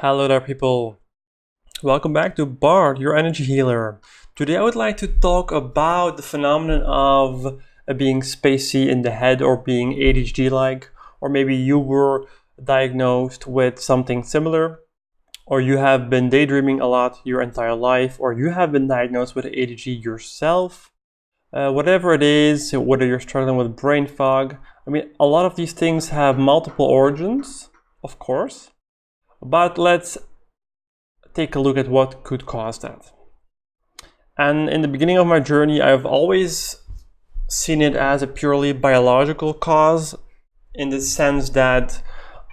Hello there, people. Welcome back to Bart, your energy healer. Today I would like to talk about the phenomenon of being spacey in the head or being ADHD-like, or maybe you were diagnosed with something similar, or you have been daydreaming a lot your entire life, or you have been diagnosed with ADHD yourself. Whatever it is, whether you're struggling with brain fog, a lot of these things have multiple origins, of course. But let's take a look at what could cause that. And in the beginning of my journey, I've always seen it as a purely biological cause, in the sense that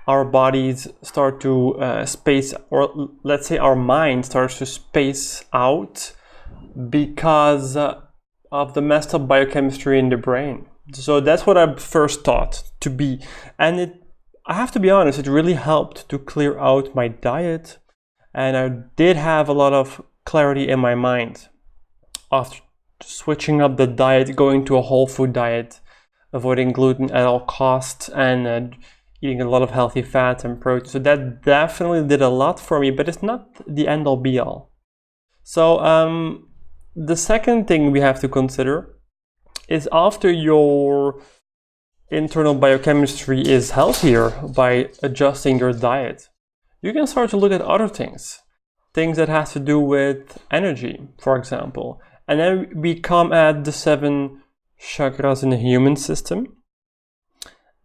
our bodies start to space, or let's say our mind starts to space out because of the messed up biochemistry in the brain. So that's what I first thought to be. And I have to be honest, it really helped to clear out my diet, and I did have a lot of clarity in my mind after switching up the diet, going to a whole food diet, avoiding gluten at all costs, and eating a lot of healthy fats and protein. So that definitely did a lot for me, but it's not the end all be all. So the second thing we have to consider is, after your internal biochemistry is healthier by adjusting your diet, you can start to look at other things that have to do with energy, for example. And then we come at the 7 chakras in the human system.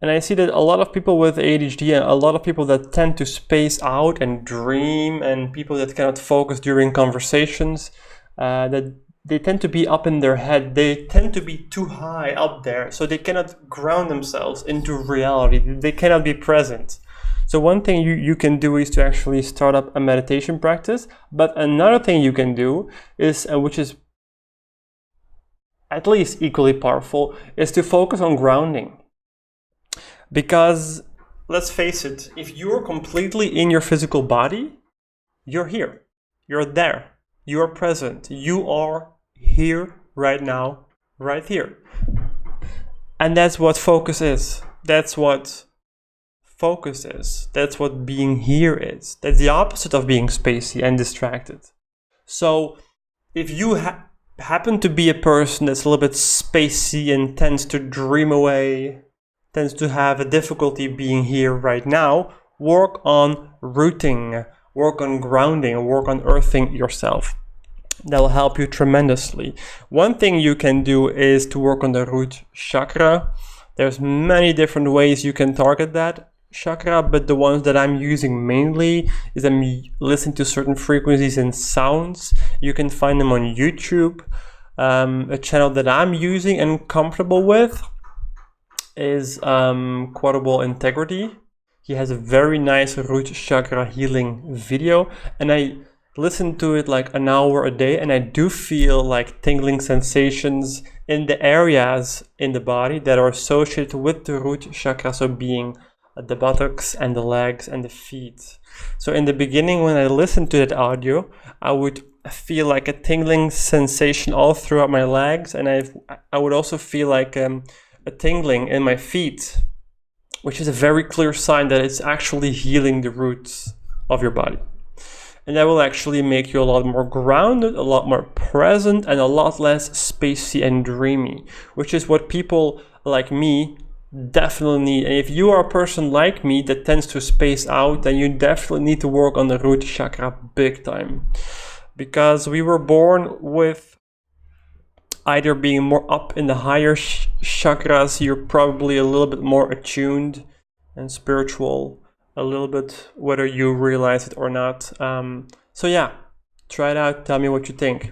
And I see that a lot of people with ADHD and a lot of people that tend to space out and dream, and people that cannot focus during conversations, that they tend to be up in their head. They tend to be too high up there, so they cannot ground themselves into reality. They cannot be present. So one thing you can do is to actually start up a meditation practice. But another thing you can do is, which is at least equally powerful, is to focus on grounding. Because let's face it, if you're completely in your physical body, you're here, you're there, you are present, you are here right now, right here. And that's what focus is. That's what focus is. That's what being here is. That's the opposite of being spacey and distracted. So if you happen to be a person that's a little bit spacey and tends to dream away, tends to have a difficulty being here right now, work on rooting, work on grounding, work on earthing yourself. That will help you tremendously. One thing you can do is to work on the root chakra. There's many different ways you can target that chakra, but the ones that I'm using mainly is I'm listening to certain frequencies and sounds. You can find them on YouTube. A channel that I'm using and comfortable with is Quotable Integrity. He has a very nice root chakra healing video, and I listen to it like an hour a day, and I do feel like tingling sensations in the areas in the body that are associated with the root chakra, so being the buttocks and the legs and the feet. So in the beginning, when I listened to that audio, I would feel like a tingling sensation all throughout my legs, and I would also feel like a tingling in my feet, which is a very clear sign that it's actually healing the roots of your body. And that will actually make you a lot more grounded, a lot more present, and a lot less spacey and dreamy, which is what people like me definitely need. And if you are a person like me that tends to space out, then you definitely need to work on the root chakra big time. Because we were born with either being more up in the higher chakras, you're probably a little bit more attuned and spiritual, a little bit, whether you realize it or not. So yeah, try it out, tell me what you think.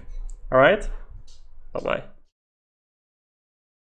All right, bye-bye.